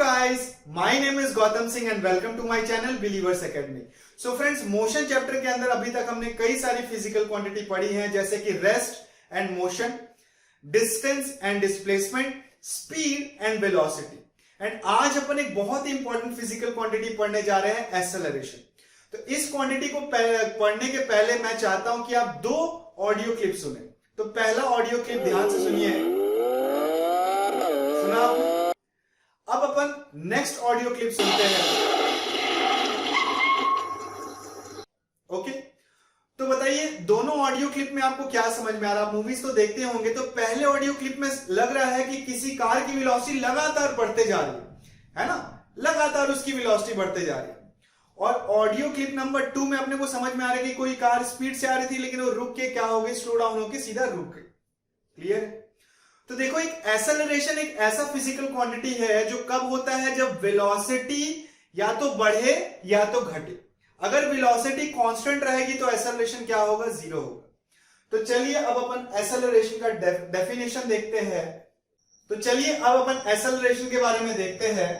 guys, my name is Gautam Singh and welcome to my channel Believers Academy. So friends, motion chapter के अंदर अभी तक हमने कई सारी फिजिकल क्वांटिटी पढ़ी हैं, जैसे कि rest and motion, distance and displacement, speed and velocity. And आज अपन एक बहुत ही इंपॉर्टेंट फिजिकल क्वांटिटी पढ़ने जा रहे हैं, एक्सेलरेशन। तो इस क्वांटिटी को पढ़ने के पहले मैं चाहता हूं कि आप दो ऑडियो क्लिप सुने। तो पहला ऑडियो क्लिप ध्यान से सुनिए, सुना आपने? अब अपन नेक्स्ट ऑडियो क्लिप सुनते हैं। ओके, तो बताइए दोनों ऑडियो क्लिप में आपको क्या समझ में आ रहा है? मूवीज तो देखते होंगे। तो पहले ऑडियो क्लिप में लग रहा है कि किसी कार की वेलोसिटी लगातार बढ़ते जा रही है ना, लगातार उसकी वेलोसिटी बढ़ते जा रही है। और ऑडियो क्लिप नंबर 2 में अपने को समझ में आ रहा है कि कोई कार स्पीड से आ रही थी, लेकिन वो रुक के क्या हो गई, स्लो डाउन होकर सीधा रुक गई। क्लियर है? तो देखो, एक एक्सेलरेशन एक ऐसा फिजिकल क्वांटिटी है जो कब होता है, जब वेलोसिटी या तो बढ़े या तो घटे। अगर वेलोसिटी कांस्टेंट रहेगी तो एक्सेलरेशन क्या होगा, जीरो होगा। तो चलिए अब अपन एक्सेलरेशन का डेफिनेशन देखते हैं। तो चलिए अब अपन एक्सेलरेशन के बारे में देखते हैं।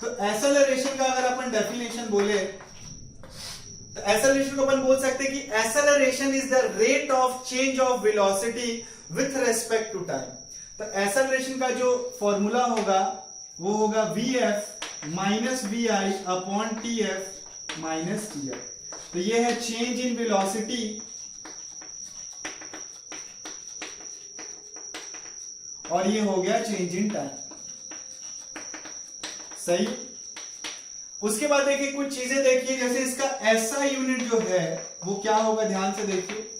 तो एक्सेलरेशन का अगर अपन डेफिनेशन बोले तो एक्सेलरेशन को अपन बोल सकते हैं कि acceleration is the rate of change of velocity with respect to time. तो एक्सेलरेशन का जो फॉर्मूला होगा वो होगा Vf minus Vi upon Tf minus Tf। तो ये है चेंज इन वेलोसिटी और ये हो गया चेंज इन टाइम। सही। उसके बाद देखिए कुछ चीजें देखिए, जैसे इसका ऐसा यूनिट जो है वो क्या होगा, ध्यान से देखिए।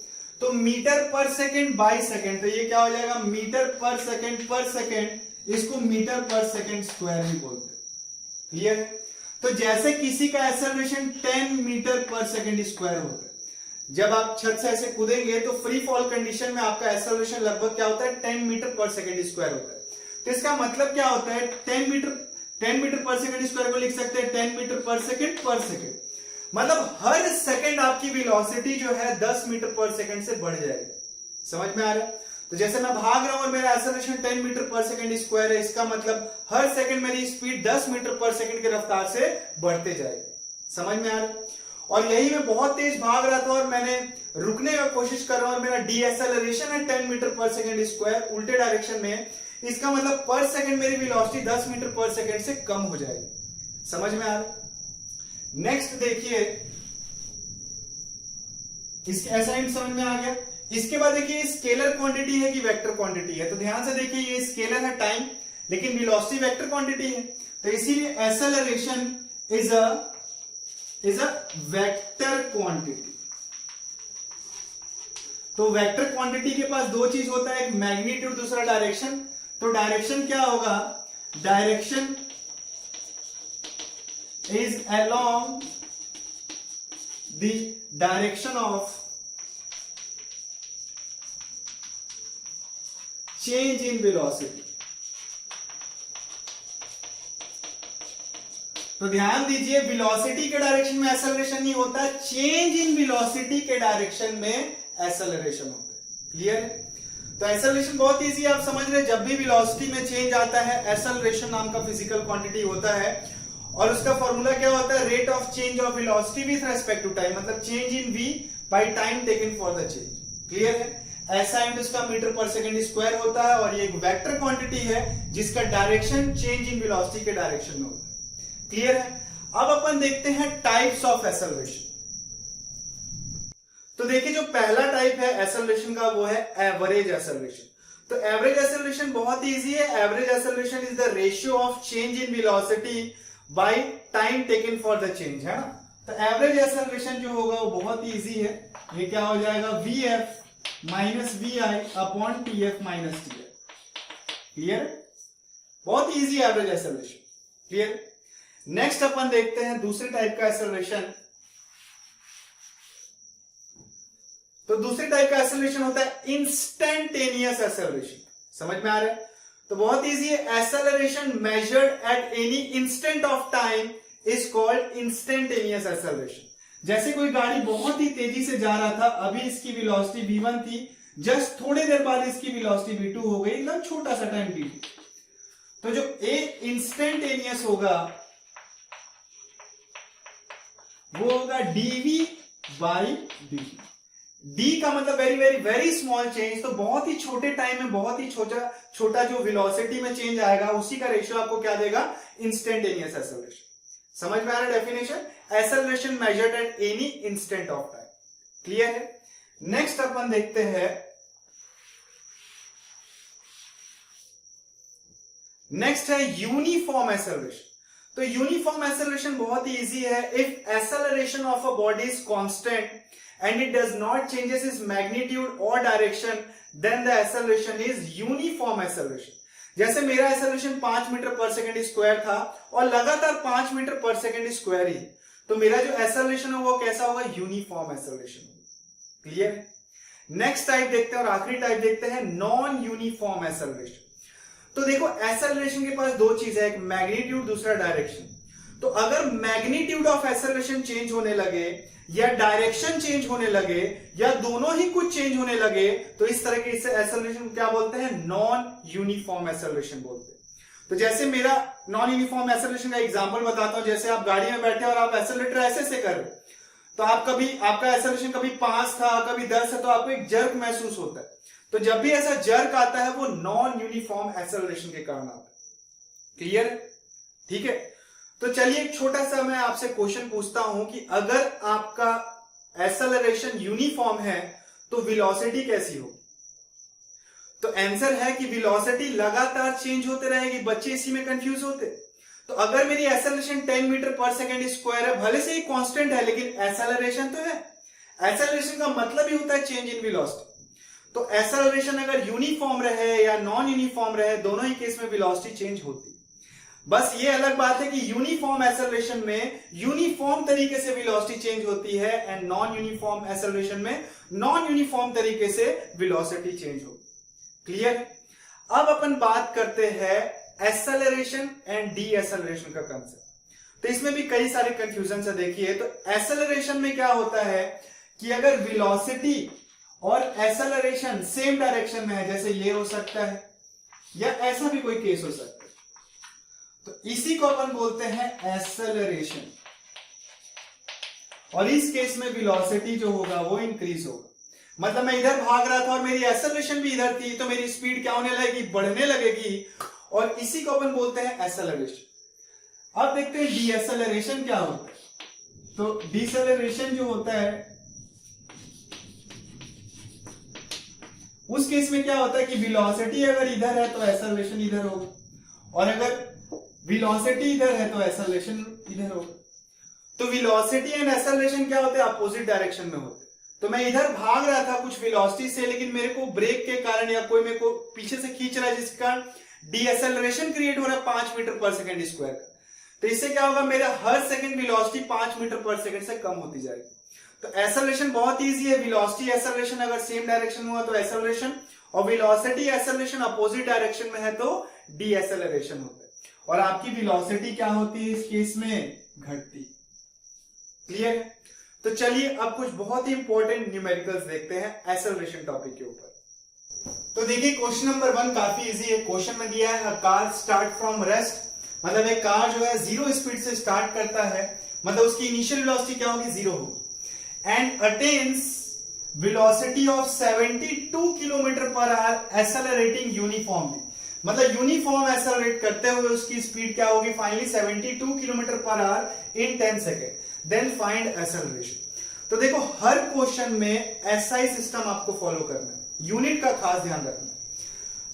तो मीटर पर सेकेंड बाई सेकेंड, तो ये क्या हो जाएगा, मीटर पर सेकेंड। इसको मीटर पर सेकेंड स्क्वायर भी बोलते हैं। क्लियर है? तो जैसे किसी का एक्सेलरेशन 10 मीटर पर सेकेंड स्क्वायर होता है, जब आप छत से ऐसे कूदेंगे तो फ्री फॉल कंडीशन में आपका एक्सेलरेशन लगभग क्या होता है, 10 मीटर पर सेकेंड स्क्वायर होता है। तो इसका मतलब क्या होता है, 10 मीटर पर सेकेंड स्क्वायर को लिख सकते हैं 10 मीटर पर सेकेंड। मतलब हर सेकंड आपकी वेलोसिटी जो है 10 मीटर पर सेकंड से बढ़ जाएगी। समझ में आ रहा है? तो जैसे मैं भाग रहा हूं और मेरा एक्सेलरेशन 10 मीटर पर सेकंड स्क्वायर है, इसका मतलब हर सेकंड मेरी स्पीड 10 मीटर पर सेकंड की रफ्तार से बढ़ते जाएगी। समझ में आ रहा है? और यही मैं बहुत तेज भाग रहा था और मैंने रुकने का कोशिश कर रहा हूं और मेरा डीएक्सेलरेशन है 10 मीटर पर सेकंड स्क्वायर उल्टे डायरेक्शन में, इसका मतलब पर सेकंड मेरी वेलोसिटी 10 मीटर पर सेकंड से कम हो जाएगी। समझ में आ रहा है? नेक्स्ट देखिए, इसके ऐसा ही समझ में आ गया। इसके बाद देखिए स्केलर क्वांटिटी है कि वेक्टर क्वांटिटी है। तो ध्यान से देखिए, ये स्केलर है टाइम, लेकिन वेलोसिटी वेक्टर क्वांटिटी है। तो इसीलिए acceleration is a vector quantity. तो वेक्टर क्वांटिटी के पास दो चीज होता है, एक मैग्नीट्यूड, दूसरा डायरेक्शन। तो डायरेक्शन क्या होगा, direction is along the direction of change in velocity। तो ध्यान दीजिए, वेलोसिटी के डायरेक्शन में एक्सेलरेशन नहीं होता, चेंज इन वेलोसिटी के डायरेक्शन में एक्सेलरेशन होता है। क्लियर है? तो एक्सेलरेशन बहुत इजी है, आप समझ रहे हैं। जब भी वेलोसिटी में चेंज आता है, एक्सेलरेशन नाम का फिजिकल क्वांटिटी होता है और उसका फॉर्मूला क्या होता है, rate of change of velocity with respect to time, मतलब change in v by time taken for the change. Clear है? ऐसा यूनिट उसका मीटर पर सेकंड स्क्वायर होता है और ये एक वेक्टर क्वांटिटी है जिसका डायरेक्शन चेंज इन वेलोसिटी के डायरेक्शन में होता है। क्लियर है? अब अपन देखते हैं टाइप्स ऑफ एक्सेलरेशन। तो देखिए, जो पहला टाइप है एक्सेलरेशन का वो है एवरेज एक्सेलरेशन। तो एवरेज एक्सेलरेशन बहुत इजी है। Average acceleration is the ratio of change in velocity bye time taken for the change, है ना। तो एवरेज एक्सेलरेशन जो होगा वो बहुत इजी है। ये क्या हो जाएगा, Vf minus Vi upon Tf minus Tf। Clear? बहुत easy average acceleration. Clear? Next अपन देखते हैं दूसरे टाइप का एक्सेलरेशन। तो दूसरे टाइप का एक्सेलरेशन होता है इंस्टेंटेनियस एक्सेलरेशन। समझ में आ रहा है? तो बहुत इजी है। Acceleration measured at any instant of time is called instantaneous acceleration. जैसे कोई गाड़ी बहुत ही तेजी से जा रहा था, अभी इसकी वेलोसिटी v1 थी, जस्ट थोड़ी देर बाद इसकी वेलोसिटी v2 हो गई, एकदम छोटा सा टाइम t2। तो जो ए इंस्टेंटेनियस होगा वो होगा डीवी बाई डी। डी का मतलब very very very small change, तो बहुत ही छोटे टाइम में बहुत ही छोटा छोटा जो वेलोसिटी में चेंज आएगा उसी का रेशियो आपको क्या देगा, इंस्टेंटेनियस एक्सेलरेशन। समझ में आ रहा है definition? Acceleration measured at any instant of time. Clear है? नेक्स्ट अपन देखते हैं, नेक्स्ट है यूनिफॉर्म एक्सेलरेशन। तो यूनिफॉर्म एक्सेलरेशन बहुत ही इजी है। If acceleration of a body is constant and it does not changes its magnitude और direction, then the acceleration is uniform acceleration. जैसे मेरा एक्सेलरेशन 5 मीटर पर सेकंड स्क्वायर था और लगातार 5 मीटर पर सेकंड स्क्वायर ही, तो मेरा जो एक्सेलरेशन होगा वो कैसा होगा, uniform acceleration. Clear? Next type देखते हैं और आखिरी टाइप देखते हैं, नॉन यूनिफॉर्म एक्सेलरेशन। तो देखो एक्सेलरेशन के पास दो चीज है, एक मैग्नीट्यूड, दूसरा डायरेक्शन। तो अगर मैग्नीट्यूड ऑफ एक्सेलरेशन चेंज होने लगे या डायरेक्शन चेंज होने लगे या दोनों ही कुछ चेंज होने लगे, तो इस तरह के इसे एक्सेलरेशन क्या बोलते हैं, नॉन यूनिफॉर्म एक्सेलरेशन बोलते हैं। तो जैसे मेरा नॉन यूनिफॉर्म एक्सेलरेशन का एग्जांपल बताता हूं, जैसे आप गाड़ी में बैठे और आप एक्सेलरेटर ऐसे से कर रहे, तो आप कभी आपका एक्सेलरेशन कभी 5 था कभी 10 है, तो आपको एक जर्क महसूस होता है। तो जब भी ऐसा जर्क आता है वो नॉन यूनिफॉर्म एक्सेलरेशन के कारण आता है। क्लियर? ठीक है, तो चलिए एक छोटा सा मैं आपसे क्वेश्चन पूछता हूं कि अगर आपका एक्सेलरेशन यूनिफॉर्म है तो वेलोसिटी कैसी होगी? तो आंसर है कि वेलोसिटी लगातार चेंज होते रहेगी। बच्चे इसी में कंफ्यूज होते। तो अगर मेरी एक्सेलरेशन 10 मीटर पर सेकेंड स्क्वायर है, भले से ही कांस्टेंट है लेकिन एक्सेलरेशन तो है। एक्सेलरेशन का मतलब ही होता है चेंज इन वेलोसिटी। तो एक्सेलरेशन अगर यूनिफॉर्म रहे या नॉन यूनिफॉर्म रहे, दोनों ही केस में वेलोसिटी चेंज होती। बस ये अलग बात है कि यूनिफॉर्म एक्सेलरेशन में यूनिफॉर्म तरीके से वेलोसिटी चेंज होती है एंड नॉन यूनिफॉर्म एक्सेलरेशन में नॉन यूनिफॉर्म तरीके से वेलोसिटी चेंज होती। क्लियर? अब अपन बात करते हैं एक्सेलरेशन एंड डी एक्सेलरेशन का कंसेप्ट। तो इसमें भी कई सारे कंफ्यूजन है। देखिए, तो एक्सेलरेशन में क्या होता है कि अगर वेलोसिटी और एक्सेलरेशन सेम डायरेक्शन में है, जैसे ये हो सकता है या ऐसा भी कोई केस हो सकता है, तो इसी को अपन बोलते हैं एक्सेलरेशन। और इस केस में वेलोसिटी जो होगा वो इंक्रीज होगा। मतलब मैं इधर भाग रहा था और मेरी एक्सेलरेशन भी इधर थी, तो मेरी स्पीड क्या होने लगेगी, बढ़ने लगेगी, और इसी को अपन बोलते हैं एक्सेलरेशन। अब देखते हैं डीएक्सेलरेशन क्या होता है। तो डीएक्सेलरेशन जो होता है उस केस में क्या होता है कि वेलोसिटी अगर इधर है तो एक्सेलरेशन इधर होगा, और अगर वेलोसिटी इधर है तो एक्सेलरेशन इधर होगा। तो वेलोसिटी एंड एक्सेलरेशन क्या होते हैं, अपोजिट डायरेक्शन में होते हैं। तो मैं इधर भाग रहा था कुछ वेलोसिटी से, लेकिन मेरे को ब्रेक के कारण या कोई मेरे को पीछे से खींच रहा है, जिसके कारण डीएक्सेलरेशन क्रिएट हो रहा है 5 मीटर पर सेकेंड स्क्वायर का। तो इससे क्या होगा, मेरा हर सेकंड वेलोसिटी 5 मीटर पर सेकंड से कम होती जाएगी। तो एक्सेलरेशन बहुत इजी है। वेलोसिटी एक्सेलरेशन अगर सेम डायरेक्शन हुआ तो एक्सेलरेशन, और वेलोसिटी एक्सेलरेशन अपोजिट डायरेक्शन में है तो डीएक्सेलरेशन होता है। और आपकी वेलोसिटी क्या होती है इस केस में, घटती। क्लियर? तो चलिए अब कुछ बहुत ही इंपॉर्टेंट न्यूमेरिकल्स देखते हैं एक्सेलरेशन टॉपिक के ऊपर। तो देखिए क्वेश्चन नंबर 1 काफी इजी है। क्वेश्चन में दिया है कार स्टार्ट फ्रॉम रेस्ट, मतलब एक कार जो है 0 स्पीड से स्टार्ट करता है, मतलब उसकी इनिशियल वेलोसिटी क्या होगी, 0 होगी, and attains velocity of 72 kilometre per hour accelerating uniformly. मतलब यूनिफॉर्म एक्सेलरेट करते हुए उसकी स्पीड क्या होगी, finally 72 kilometre per hour in 10 second. Then find acceleration. तो देखो हर क्वेश्चन में एसआई सिस्टम आपको फॉलो करना है, यूनिट का खास ध्यान रखना है।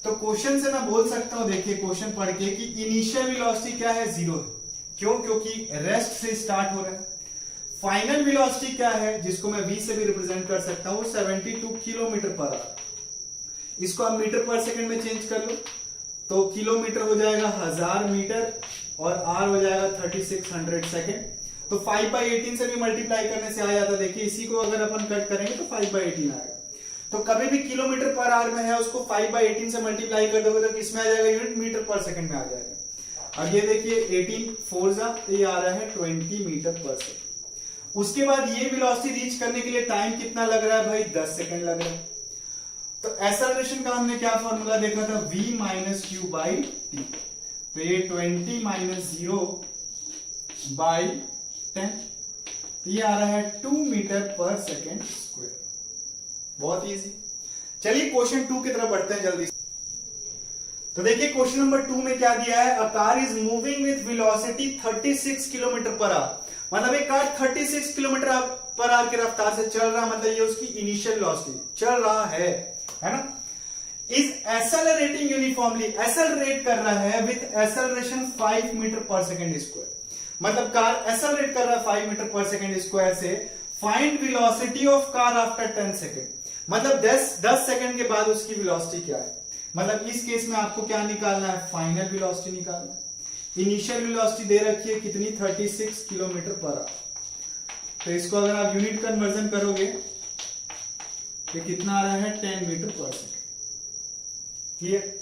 तो क्वेश्चन से मैं बोल सकता हूं, देखिए क्वेश्चन पढ़ के, कि इनिशियल वेलोसिटी क्या है, 0 है। क्यों? क्योंकि रेस्ट से स्टार्ट हो रहा है। फाइनल वेलोसिटी क्या है, जिसको मैं v से भी रिप्रेजेंट कर सकता हूं, 72 किलोमीटर पर आवर। इसको आप मीटर पर सेकंड में चेंज कर लो, तो किलोमीटर हो जाएगा 1000 मीटर और r हो जाएगा 3600 सेकंड। तो 5/18 से भी मल्टीप्लाई करने से आ जाता। देखिए इसी को अगर अपन कट करेंगे तो 5/18 आएगा। तो कभी भी किलोमीटर पर आवर में है, उसको 5/18 से मल्टीप्लाई कर दोगे तो किसमें आ जाएगा, यूनिट मीटर पर सेकंड में आ जाएगा। अब ये देखिए 18 4 जा, तो ये आ रहा है 20 मीटर पर सेकंड। उसके बाद ये वेलोसिटी रीच करने के लिए टाइम कितना लग रहा है भाई, 10 सेकंड लग रहा है। तो एक्सेलरेशन का हमने क्या फॉर्मूला देखा था, v - q/t। तो ये 20 माइनस 0 बाई 10, तो ये आ रहा है 2 मीटर पर सेकेंड स्क्वायर। बहुत इजी। चलिए क्वेश्चन 2 की तरफ बढ़ते हैं जल्दी से। तो देखिए क्वेश्चन नंबर 2 में क्या दिया है, a car is moving with velocity 36 kilometre per our. मतलब एक कार 36 किलोमीटर पर आवर की रफ्तार से चल रहा, मतलब ये उसकी इनिशियल वेलोसिटी चल रहा है ना। इज एक्सेलरेटिंग यूनिफॉर्मली, एक्सेलरेट कर रहा है विथ एक्सेलरेशन 5 मीटर पर सेकेंड स्क्वायर। मतलब कार एक्सेलरेट कर रहा है 5 मीटर पर सेकेंड स्क्वायर से। Find velocity of car after 10 second, मतलब 10 सेकेंड के बाद उसकी वेलोसिटी क्या है। मतलब इस केस में आपको क्या निकालना है, फाइनल वेलोसिटी निकालना है। इनिशियल वेलोसिटी दे रखी है कितनी, 36 किलोमीटर पर आवर। तो इसको अगर आप यूनिट कन्वर्जन करोगे तो कितना आ रहा है, 10 मीटर पर सेकेंड। क्लियर।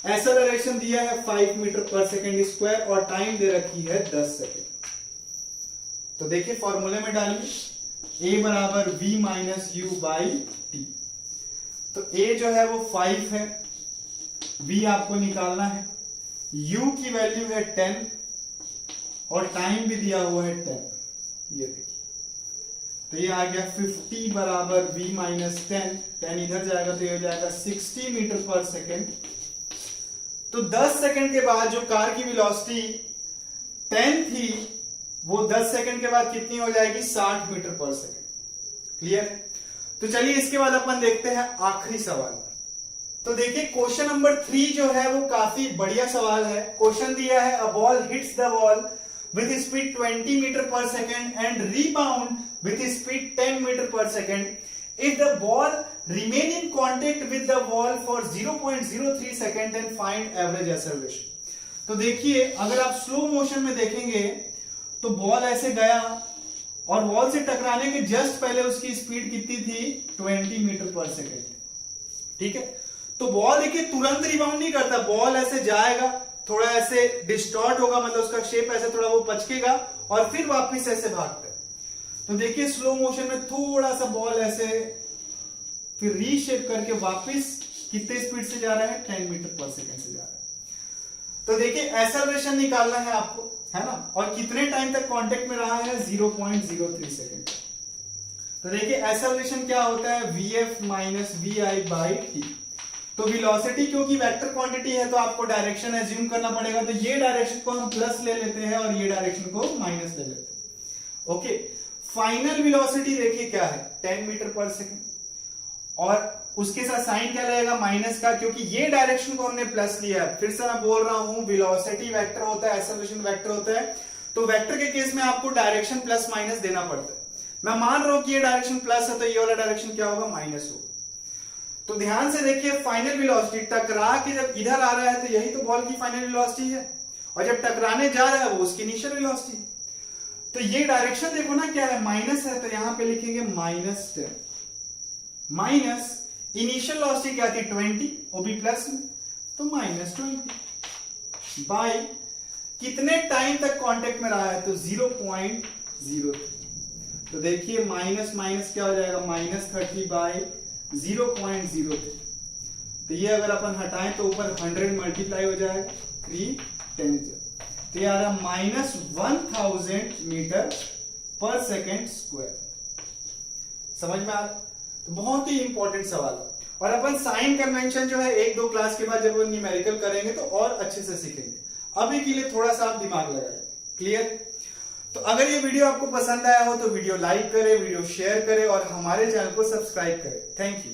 एक्सेलरेशन दिया है 5 मीटर पर सेकेंड स्क्वायर और टाइम दे रखी है 10 सेकेंड। तो देखिए फॉर्मूले में डालिए, a बराबर v minus you by T. तो a जो है वो 5 है, v आपको निकालना है, u की वैल्यू है 10 और टाइम भी दिया हुआ है 10। ये देखिए, तो ये आ गया 50 बराबर v माइनस 10 इधर जाएगा तो ये हो जाएगा 60 मीटर पर सेकेंड। तो 10 सेकेंड के बाद जो कार की वेलोसिटी 10 थी वो 10 सेकेंड के बाद कितनी हो जाएगी, 60 मीटर पर सेकेंड। क्लियर। तो चलिए इसके बाद अपन देखते हैं आखिरी सवाल। तो देखिए क्वेश्चन नंबर 3 जो है वो काफी बढ़िया सवाल है। क्वेश्चन दिया है, a ball hits the wall with speed 20 meter per second and rebound with speed 10 meter per second. If the ball remain in contact with the wall for 0.03 second, then find average acceleration. तो देखिए अगर आप slow motion में देखेंगे तो ball ऐसे गया और वॉल से टकराने के जस्ट पहले उसकी स्पीड कितनी थी, 20 मीटर पर सेकेंड। ठीक है। तो बॉल देखिए तुरंत रिबाउंड नहीं करता, बॉल ऐसे जाएगा, थोड़ा ऐसे डिस्टॉर्ट होगा, मतलब उसका शेप ऐसे थोड़ा वो पचकेगा और फिर वापस ऐसे भागता है। तो देखिए स्लो मोशन में थोड़ा सा बॉल ऐसे फिर रीशेप करके वापस कितने स्पीड से जा रहा है, 10 मीटर पर सेकेंड से जा रहा है। तो देखिए एक्सेलरेशन निकालना है आपको, है ना, और कितने टाइम तक कांटेक्ट में रहा है, 0.03 सेकेंड। तो देखिए एक्सेलरेशन क्या होता है, vf minus vi by T. तो वेलोसिटी क्योंकि वेक्टर क्वांटिटी है तो आपको डायरेक्शन एज्यूम करना पड़ेगा। तो ये डायरेक्शन को हम प्लस ले लेते हैं और ये डायरेक्शन को माइनस ले लेते हैं। ओके। फाइनल वेलोसिटी देखिए क्या है, 10 मीटर पर सेकेंड और उसके साथ साइन क्या लगेगा, माइनस का, क्योंकि ये डायरेक्शन को हमने प्लस लिया है। फिर से मैं बोल रहा हूं, वेलोसिटी वेक्टर होता है, एक्सेलरेशन वेक्टर होता है। तो वेक्टर के केस में आपको डायरेक्शन प्लस माइनस देना पड़ता है। मैं मान रहा हूं कि ये डायरेक्शन प्लस है तो ये वाला डायरेक्शन क्या होगा, माइनस होगा। तो ध्यान से देखिए फाइनल वेलोसिटी टकरा के जब इधर आ रहा है तो यही तो बॉल की फाइनल वेलोसिटी है, और जब टकराने जा रहा है वो उसकी इनिशियल वेलोसिटी। तो ये डायरेक्शन देखो ना क्या है, माइनस है, तो यहां पे लिखेंगे -10 माइनस इनिशियल वेलोसिटी क्या थी, 20, वो भी प्लस में, तो -20 बाई कितने टाइम तक कांटेक्ट में रहा है, तो 0.03। तो देखिए माइनस माइनस क्या हो जाएगा, -30 बाई 0.03। तो ये अगर अपन हटाएं तो ऊपर 100 मल्टीप्लाई हो जाएगा, 3 10। तो ये आ रहा -1000 मीटर पर सेकेंड स्क्वायर। समझ में आ रहा? तो बहुत ही इंपॉर्टेंट सवाल है। और अपन साइन कन्वेंशन जो है 1-2 क्लास के बाद जब वो न्यूमेरिकल करेंगे तो और अच्छे से सीखेंगे। अभी के लिए थोड़ा सा आप दिमाग लगाइए। क्लियर? तो अगर ये वीडियो आपको पसंद आया हो तो वीडियो लाइक करें, वीडियो शेयर करें और हमारे चैनल को सब्सक्राइब करें। Thank you.